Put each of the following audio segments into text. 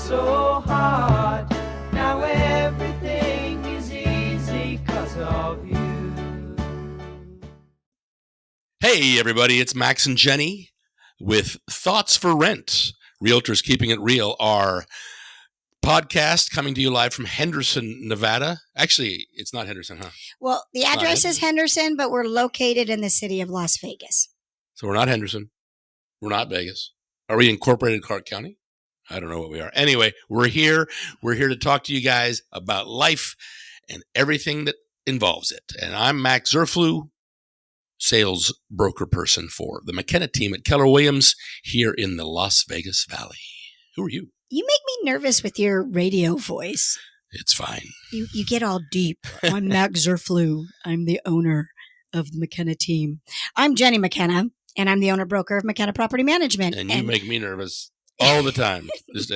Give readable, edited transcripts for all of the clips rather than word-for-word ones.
so hard. Now everything is easy 'cause of you. Hey, everybody, it's Max and Jenny with Thoughts for Rent. Realtors Keeping It Real, our podcast coming to you live from Henderson, Nevada. Actually, it's not Henderson, huh? Well, the address is Henderson, but we're located in the city of Las Vegas. So we're not Henderson. We're not Vegas. Are we incorporated Clark County? I don't know what we are. Anyway, we're here. We're here to talk to you guys about life and everything that involves it. And I'm Max Zerflew, sales broker person for the McKenna team at Keller Williams here in the Las Vegas Valley. Who are you? You make me nervous with your radio voice. It's fine. You get all deep. I'm Max Zerflew. I'm the owner of the McKenna team. I'm Jenni McKenna, and I'm the owner-broker of McKenna Property Management. And you make me nervous all the time. She's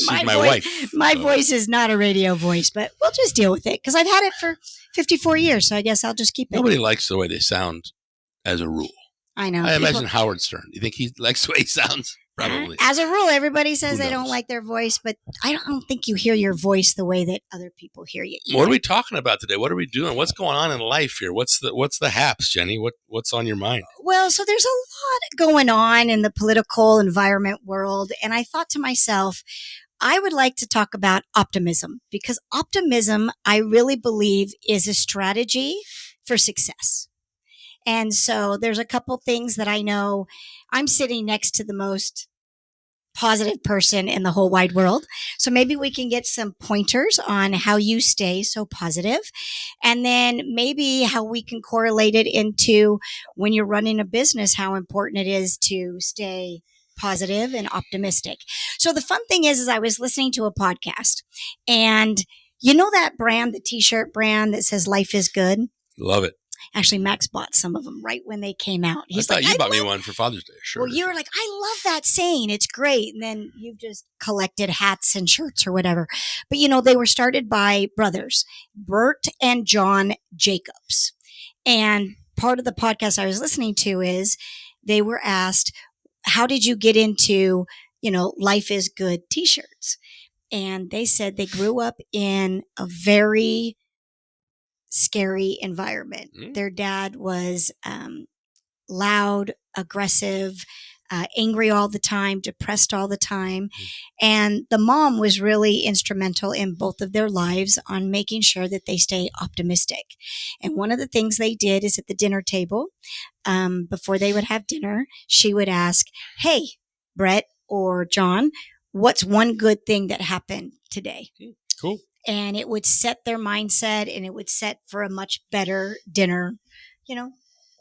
my voice, wife. My voice is not a radio voice, but we'll just deal with it because I've had it for 54 years, so I guess I'll just keep it. Nobody likes the way they sound as a rule. I know. I imagine Howard Stern. You think he likes the way he sounds? Probably. As a rule, everybody says they don't like their voice, but I don't think you hear your voice the way that other people hear you. What are we talking about today? What are we doing? What's going on in life here? What's the haps, Jenny? What's on your mind? Well, so there's a lot going on in the political environment world, and I thought to myself, I would like to talk about optimism because optimism, I really believe, is a strategy for success. And so there's a couple things that I know. I'm sitting next to the most positive person in the whole wide world. So maybe we can get some pointers on how you stay so positive. And then maybe how we can correlate it into when you're running a business, how important it is to stay positive and optimistic. So the fun thing is I was listening to a podcast, and you know that brand, the t-shirt brand that says life is good? Love it. Actually, Max bought some of them right when they came out. He's I thought you bought me one for Father's Day. Sure. Well, you were like, I love that saying. It's great. And then you've just collected hats and shirts or whatever. But, you know, they were started by brothers, Bert and John Jacobs. And part of the podcast I was listening to is they were asked, how did you get into, Life is Good t-shirts? And they said they grew up in a very scary environment. Their dad was loud, aggressive, angry all the time, depressed all the time. And the mom was really instrumental in both of their lives on making sure that they stay optimistic. And one of the things they did is at the dinner table, before they would have dinner, she would ask, hey, Brett or John, what's one good thing that happened today? Cool. And it would set their mindset and it would set for a much better dinner,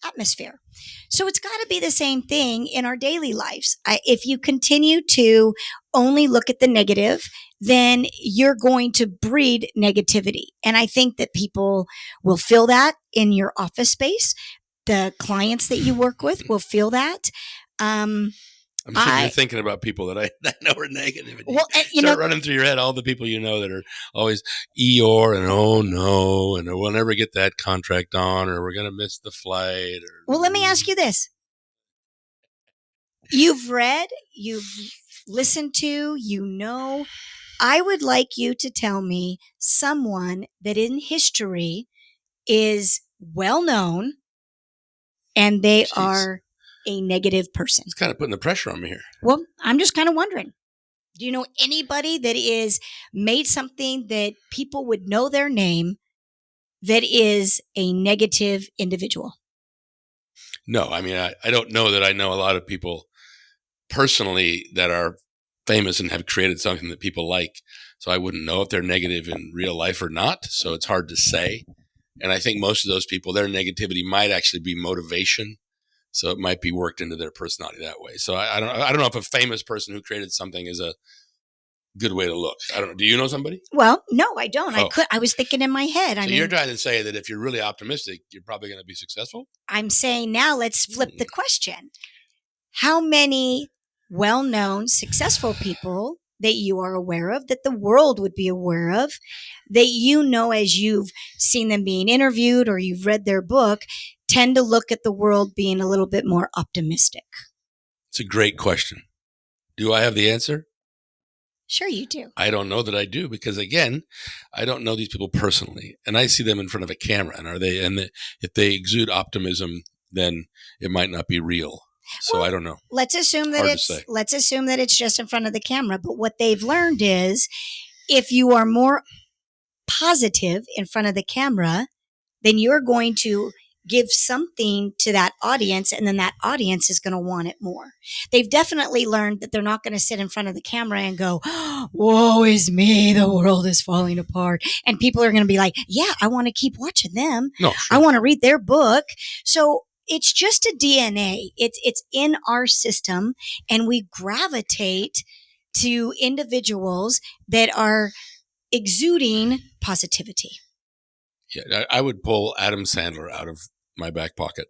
atmosphere. So it's got to be the same thing in our daily lives. If you continue to only look at the negative, then you're going to breed negativity. And I think that people will feel that in your office space. The clients that you work with will feel that. I'm sure you're thinking about people that I know are negative. And you start running through your head all the people you know that are always Eeyore and oh no, and we'll never get that contract on, or we're going to miss the flight. Well, let me ask you this. You've read, you've listened to, I would like you to tell me someone that in history is well known and they are a negative person. It's kind of putting the pressure on me here. Well, I'm just kind of wondering, do you know anybody that is made something that people would know their name that is a negative individual? No, I mean, I don't know that I know a lot of people personally that are famous and have created something that people like. So I wouldn't know if they're negative in real life or not. So it's hard to say. And I think most of those people, their negativity might actually be motivation. So it might be worked into their personality that way. So I don't know if a famous person who created something is a good way to look. I don't know. Do you know somebody? Well, no, I don't. I was thinking in my head. So you're trying to say that if you're really optimistic, you're probably going to be successful? I'm saying now let's flip the question. How many well-known, successful people that you are aware of, that the world would be aware of, that as you've seen them being interviewed or you've read their book, tend to look at the world being a little bit more optimistic? It's a great question. Do I have the answer? Sure you do. I don't know that I do because, again, I don't know these people personally, and I see them in front of a camera. And if they exude optimism, then it might not be real. So Well, I don't know. Let's assume that Hard to say. let's assume that it's just in front of the camera. But what they've learned is, if you are more positive in front of the camera, then you're going to give something to that audience, and then that audience is going to want it more. They've definitely learned that they're not going to sit in front of the camera and go, "Woe is me, the world is falling apart." And people are going to be like, "Yeah, I want to keep watching them. No, I sure. want to read their book." So it's just a DNA. It's in our system, and we gravitate to individuals that are exuding positivity. Yeah, I would pull Adam Sandler out of my back pocket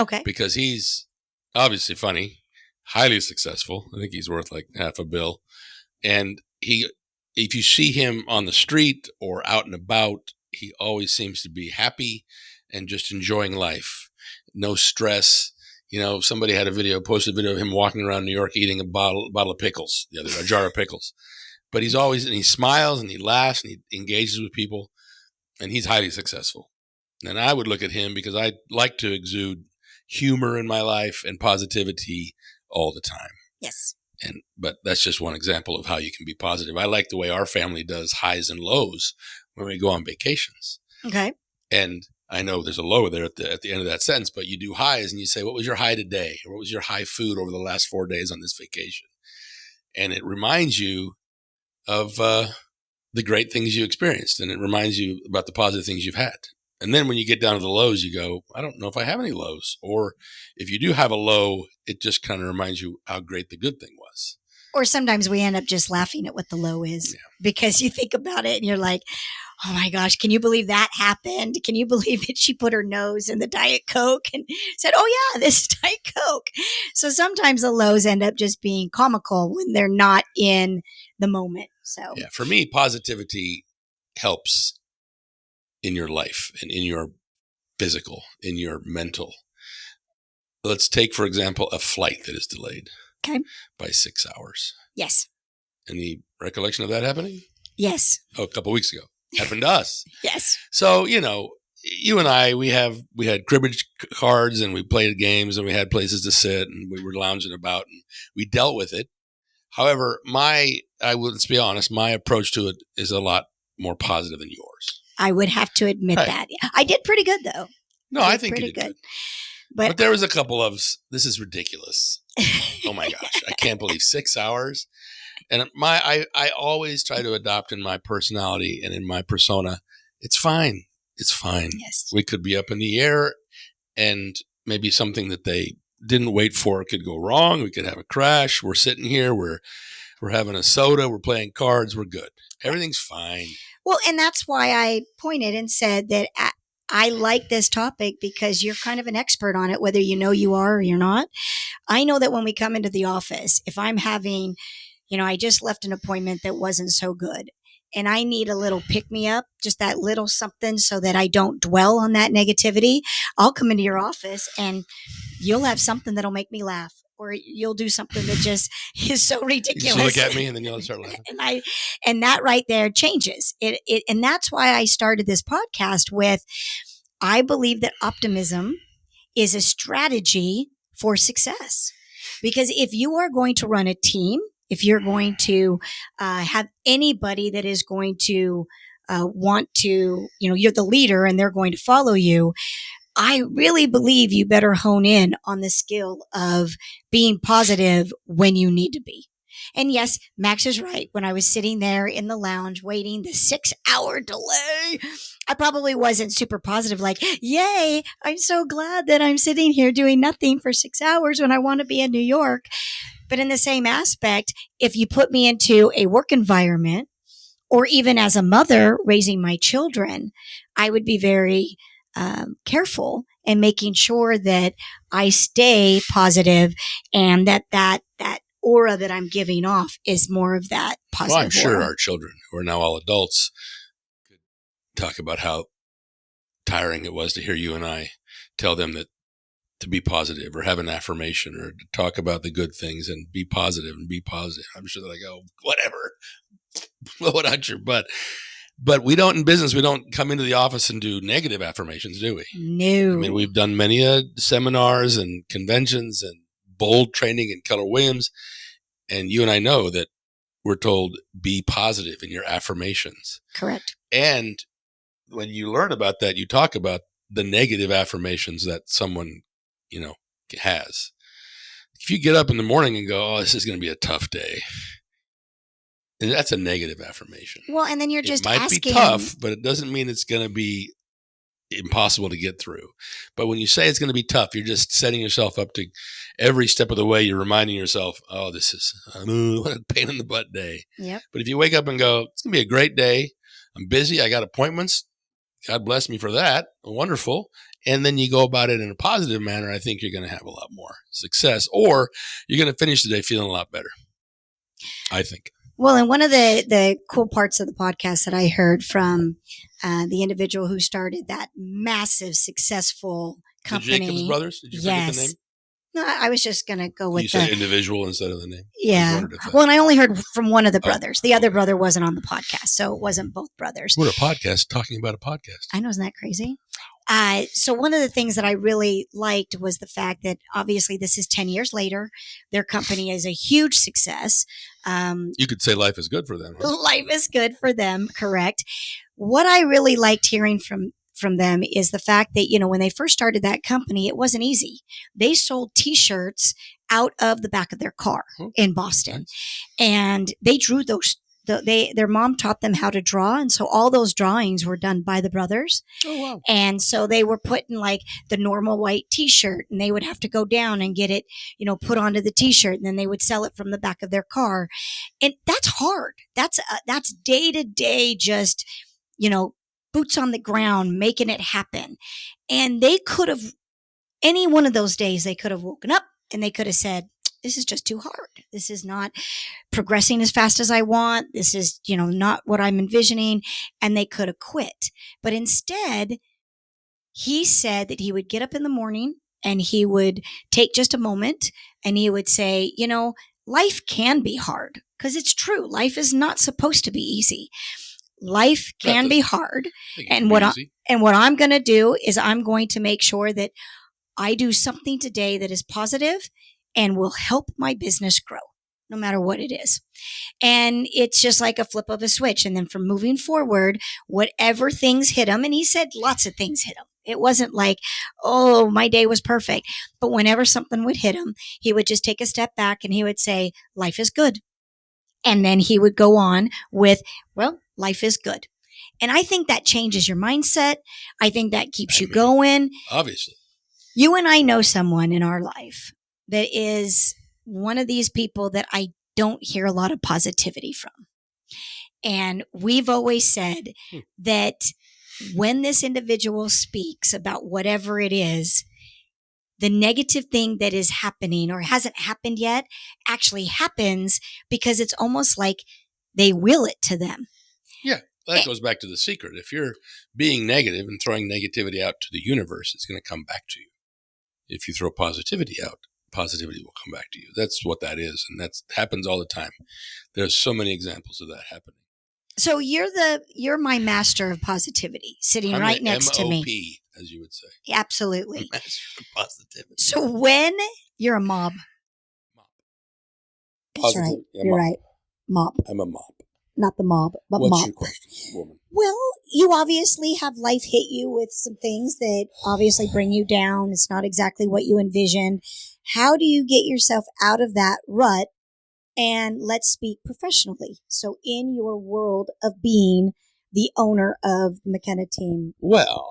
Okay. because he's obviously funny, highly successful. I think he's worth like $500 million. And if you see him on the street or out and about, he always seems to be happy and just enjoying life. No stress. Somebody had posted a video of him walking around New York eating a bottle of pickles, a jar of pickles. But he smiles and he laughs and he engages with people, and he's highly successful. And I would look at him because I like to exude humor in my life and positivity all the time. Yes. But that's just one example of how you can be positive. I like the way our family does highs and lows when we go on vacations. Okay. And I know there's a low there at the end of that sentence, but you do highs and you say, what was your high today? Or what was your high food over the last 4 days on this vacation? And it reminds you of the great things you experienced, and it reminds you about the positive things you've had. And then when you get down to the lows, you go, I don't know if I have any lows. Or if you do have a low, it just kind of reminds you how great the good thing was. Or sometimes we end up just laughing at what the low is because you think about it and you're like, oh my gosh, can you believe that happened? Can you believe that she put her nose in the Diet Coke and said, oh yeah, this is Diet Coke? So sometimes the lows end up just being comical when they're not in the moment. So yeah, for me, positivity helps in your life and in your physical, in your mental. Let's take, for example, a flight that is delayed by 6 hours. Yes. Any recollection of that happening? Yes. Oh, a couple of weeks ago. Happened to us. Yes. So, you and I, we had cribbage cards and we played games and we had places to sit and we were lounging about and we dealt with it. However, let's be honest, my approach to it is a lot more positive than yours. I would have to admit that. I did pretty good though. No, I think you did good. But there was a couple of, this is ridiculous. Oh my gosh, I can't believe 6 hours. And I always try to adopt in my personality and in my persona, it's fine. It's fine. Yes. We could be up in the air and maybe something that they didn't wait for could go wrong. We could have a crash. We're sitting here. We're having a soda. We're playing cards. We're good. Everything's fine. Well, and that's why I pointed and said that I like this topic because you're kind of an expert on it, whether you know you are or you're not. I know that when we come into the office, if I'm having, I just left an appointment that wasn't so good and I need a little pick me up, just that little something so that I don't dwell on that negativity, I'll come into your office and you'll have something that'll make me laugh. Or you'll do something that just is so ridiculous. You just look at me and then you'll start laughing. and that right there changes it. And that's why I started this podcast with, I believe that optimism is a strategy for success. Because if you are going to run a team, if you're going to have anybody that is going to want to, you're the leader and they're going to follow you, I really believe you better hone in on the skill of being positive when you need to be. And yes, Max is right. When I was sitting there in the lounge waiting the 6-hour delay, I probably wasn't super positive, like, yay, I'm so glad that I'm sitting here doing nothing for 6 hours when I want to be in New York. But in the same aspect, if you put me into a work environment, or even as a mother raising my children, I would be very careful and making sure that I stay positive and that aura that I'm giving off is more of that positive I'm sure aura. Our children, who are now all adults, could talk about how tiring it was to hear you and I tell them that to be positive or have an affirmation or to talk about the good things and be positive and be positive. I'm sure that I go, whatever, blow it out your butt. But we don't, in business, we don't come into the office and do negative affirmations, do we? No. I mean, we've done many seminars and conventions and bold training in Keller Williams. And you and I know that we're told be positive in your affirmations. Correct. And when you learn about that, you talk about the negative affirmations that someone, has. If you get up in the morning and go, oh, this is going to be a tough day, and that's a negative affirmation. Well, and then you're just asking. It might asking. be tough, but it doesn't mean it's going to be impossible to get through. But when you say it's going to be tough, you're just setting yourself up to every step of the way. You're reminding yourself, oh, this is what a pain in the butt day. Yep. But if you wake up and go, it's going to be a great day. I'm busy. I got appointments. God bless me for that. Wonderful. And then you go about it in a positive manner. I think you're going to have a lot more success, or you're going to finish the day feeling a lot better. I think. Well, and one of the cool parts of the podcast that I heard from the individual who started that massive, successful company. The Jacobs brothers? Did you forget the name? No, I was just going to go with you said individual instead of the name. Yeah. Well, and I only heard from one of the brothers. The other brother wasn't on the podcast, so it wasn't both brothers. We're a podcast talking about a podcast. I know, isn't that crazy? So one of the things that I really liked was the fact that obviously this is 10 years later. Their company is a huge success. You could say life is good for them. Huh? Life is good for them, correct. What I really liked hearing from them is the fact that, when they first started that company, it wasn't easy. They sold T-shirts out of the back of their car in Boston. Nice. And they drew those. Their mom taught them how to draw. And so all those drawings were done by the brothers. Oh, wow. And so they were put in like the normal white T-shirt, and they would have to go down and get it, put onto the T-shirt, and then they would sell it from the back of their car. And that's hard. That's day to day, just, boots on the ground, making it happen. And they could have, any one of those days, they could have woken up and they could have said, this is just too hard. This is not progressing as fast as I want. This is, not what I'm envisioning. And they could have quit. But instead, he said that he would get up in the morning and he would take just a moment and he would say, life can be hard, because it's true. Life is not supposed to be easy. Life can be hard. And what I'm going to do is I'm going to make sure that I do something today that is positive and will help my business grow, no matter what it is. And it's just like a flip of a switch. And then from moving forward, whatever things hit him, and he said lots of things hit him. It wasn't like, oh, my day was perfect. But whenever something would hit him, he would just take a step back and he would say, life is good. And then he would go on with, well, life is good. And I think that changes your mindset. I think that keeps you going. Obviously. You and I know someone in our life that is one of these people that I don't hear a lot of positivity from. And we've always said that when this individual speaks about whatever it is, the negative thing that is happening or hasn't happened yet actually happens because it's almost like they will it to them. Yeah, that goes back to the secret. If you're being negative and throwing negativity out to the universe, it's going to come back to you. If you throw positivity out, positivity will come back to you. That's what that is. And that happens all the time. There's so many examples of that happening. So you're my master of positivity, sitting right next to me. MOP, as you would say. Absolutely. Master of positivity. So when you're a mob. That's right. Yeah, you're right. Mop. I'm a mop. Not the mob, but What's mop. your question, woman? Well, you obviously have life hit you with some things that obviously bring you down. It's not exactly what you envisioned. How do you get yourself out of that rut? And let's speak professionally. So in your world of being the owner of the McKenna team. Well,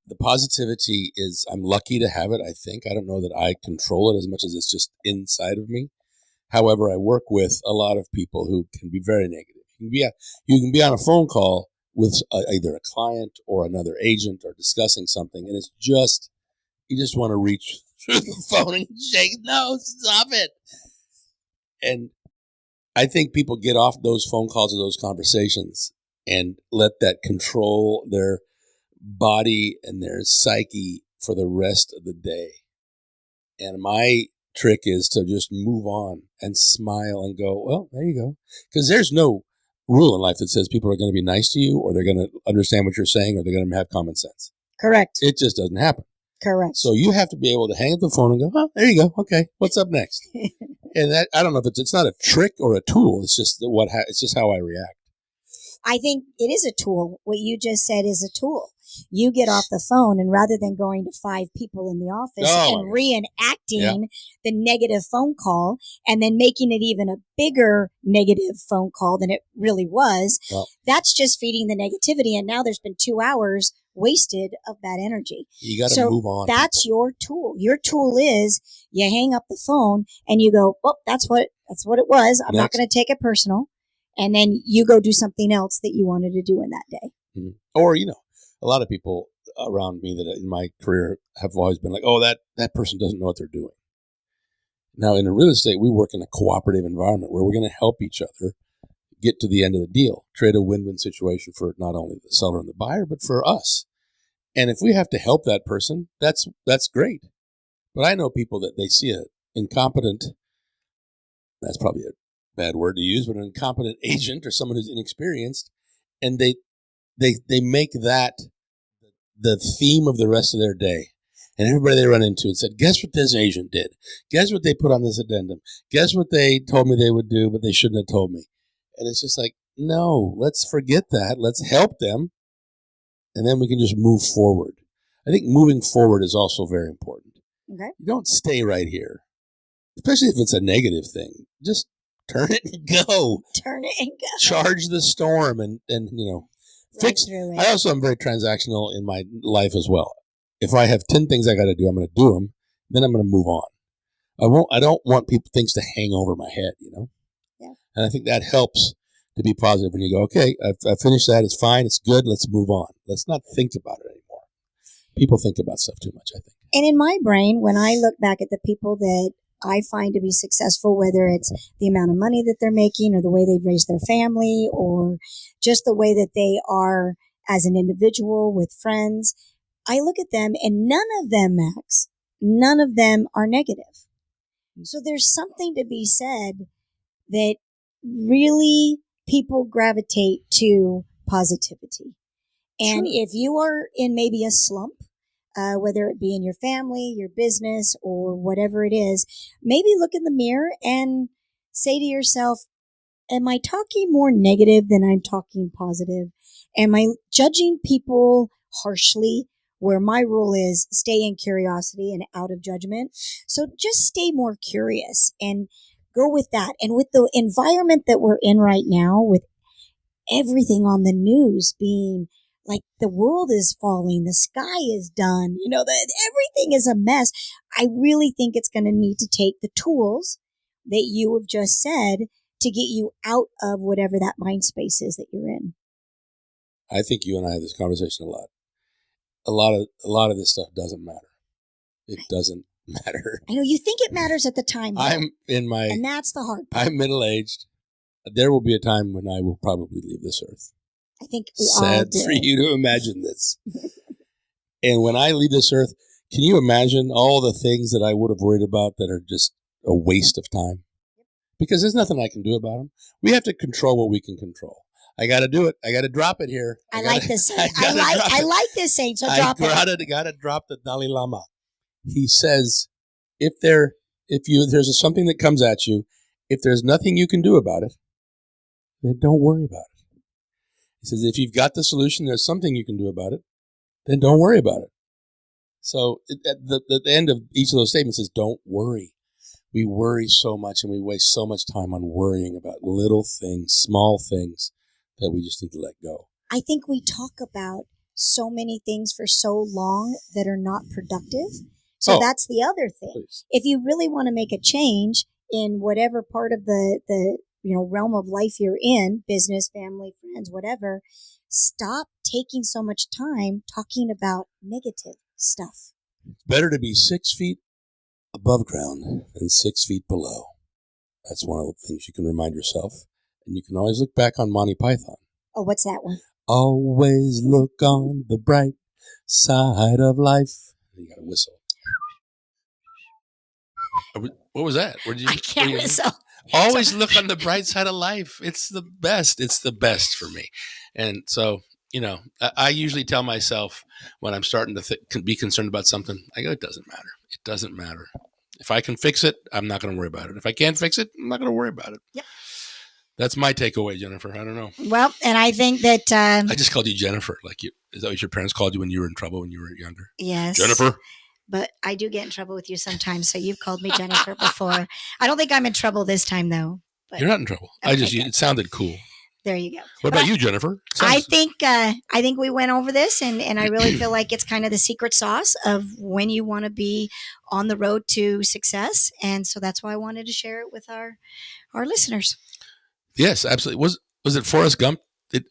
the positivity is, I'm lucky to have it, I think. I don't know that I control it as much as it's just inside of me. However, I work with a lot of people who can be very negative. You can be on a phone call with either a client or another agent or discussing something, and it's just, you just want to reach through the phone and shake, no, stop it. And I think people get off those phone calls or those conversations and let that control their body and their psyche for the rest of the day. And my trick is to just move on and smile and go, well, there you go. Because there's no rule in life that says people are going to be nice to you or they're going to understand what you're saying or they're going to have common sense. Correct. It just doesn't happen. Correct. So you have to be able to hang up the phone and go, oh, there you go. Okay, what's up next? And that, I don't know if it's not a trick or a tool. It's just it's just how I react. I think it is a tool. What you just said is a tool. You get off the phone, and rather than going to 5 people in the office and reenacting the negative phone call and then making it even a bigger negative phone call than it really was, that's just feeding the negativity. And now there's been 2 hours wasted of that energy. You got to move on. That's your tool. Your tool is you hang up the phone and you go, well, that's what it was. I'm not going to take it personal. And then you go do something else that you wanted to do in that day. Mm-hmm. Or, a lot of people around me that in my career have always been like, oh, that person doesn't know what they're doing. Now, in real estate, we work in a cooperative environment where we're going to help each other get to the end of the deal, create a win-win situation for not only the seller and the buyer, but for us. And if we have to help that person, that's great. But I know people that they see an incompetent, that's probably a bad word to use, but an incompetent agent or someone who's inexperienced, and they make that the theme of the rest of their day. And everybody they run into and said, guess what this agent did? Guess what they put on this addendum? Guess what they told me they would do, but they shouldn't have told me? And it's just like, no, let's forget that. Let's help them. And then we can just move forward. I think moving forward is also very important. Okay. You don't stay right here, especially if it's a negative thing. Just turn it and go. Turn it and go. Charge the storm and fix. I also am very transactional in my life as well. If I have 10 things I got to do, I'm going to do them. Then I'm going to move on. I don't want things to hang over my head, Yeah. And I think that helps to be positive when you go, okay, I've finished that. It's fine. It's good. Let's move on. Let's not think about it anymore. People think about stuff too much, I think. And in my brain, when I look back at the people that I find to be successful, whether it's the amount of money that they're making or the way they've raised their family or just the way that they are as an individual with friends, I look at them and none of them, Max, none of them are negative. So there's something to be said that really people gravitate to positivity. And if you are in maybe a slump, whether it be in your family, your business, or whatever it is, maybe look in the mirror and say to yourself, am I talking more negative than I'm talking positive? Am I judging people harshly, where my rule is stay in curiosity and out of judgment? So just stay more curious and go with that. And with the environment that we're in right now, with everything on the news being like the world is falling, the sky is done, everything is a mess. I really think it's going to need to take the tools that you have just said to get you out of whatever that mind space is that you're in. I think you and I have this conversation a lot. A lot of this stuff doesn't matter. It doesn't matter. I know you think it matters at the time, and that's the hard part. I'm middle-aged. There will be a time when I will probably leave this earth. I think we all do. Sad for you to imagine this. And when I leave this earth, can you imagine all the things that I would have worried about that are just a waste of time? Because there's nothing I can do about them. We have to control what we can control. I got to do it. I got to drop it here. I like this saying. I like this saying. So drop it. I got to drop the Dalai Lama. He says, if there's something that comes at you, if there's nothing you can do about it, then don't worry about it. He says, if you've got the solution, there's something you can do about it, then don't worry about it. So at the end of each of those statements is don't worry. We worry so much and we waste so much time on worrying about little things, small things that we just need to let go. I think we talk about so many things for so long that are not productive. So that's the other thing. Please. If you really want to make a change in whatever part of the realm of life you're in, business, family, friends, whatever, stop taking so much time talking about negative stuff. It's better to be 6 feet above ground than 6 feet below. That's one of the things you can remind yourself. And you can always look back on Monty Python. Oh, what's that one? Always look on the bright side of life. You got to whistle. What was that? I can't whistle. Always look on the bright side of life. It's the best. It's the best for me. And so, I usually tell myself when I'm starting to be concerned about something, I go, it doesn't matter. It doesn't matter. If I can fix it, I'm not going to worry about it. If I can't fix it, I'm not going to worry about it. Yep. That's my takeaway, Jennifer. I don't know. Well, and I think that I just called you Jennifer. Is that what your parents called you when you were in trouble when you were younger? Yes. Jennifer. But I do get in trouble with you sometimes. So you've called me Jennifer before. I don't think I'm in trouble this time, though. But you're not in trouble. Okay, it sounded cool. There you go. What about you, Jennifer? I think we went over this, and I really feel like it's kind of the secret sauce of when you want to be on the road to success. And so that's why I wanted to share it with our listeners. Yes, absolutely. Was it Forrest Gump?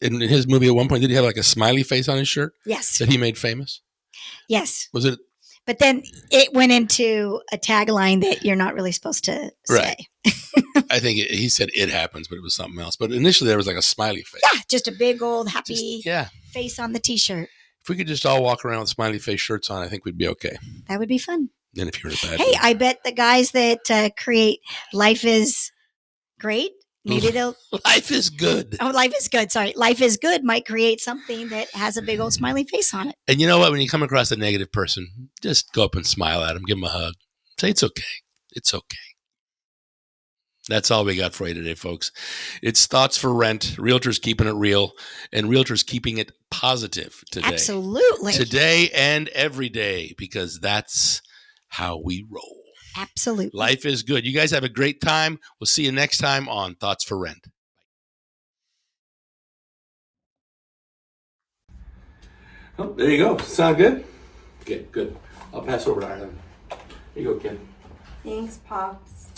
In his movie at one point, did he have like a smiley face on his shirt? Yes. That he made famous? Yes. Was it? But then it went into a tagline that you're not really supposed to say. Right. I think he said it happens, but it was something else. But initially there was like a smiley face. Yeah, just a big old happy face on the T-shirt. If we could just all walk around with smiley face shirts on, I think we'd be okay. That would be fun. And if you're in a bad mood. I bet the guys that create Life is Great, maybe they'll... Life is good. Oh, Life is Good. Sorry. Life is Good might create something that has a big old smiley face on it. And you know what? When you come across a negative person, just go up and smile at them. Give them a hug. Say, it's okay. It's okay. That's all we got for you today, folks. It's Thoughts for Rent, Realtors Keeping It Real, and Realtors Keeping It Positive today. Absolutely. Today and every day, because that's how we roll. Absolutely. Life is good. You guys have a great time. We'll see you next time on Thoughts for Rent. Oh, there you go. Sound good? Okay, good. I'll pass over to Ireland. Here you go, Kim. Thanks, Pops.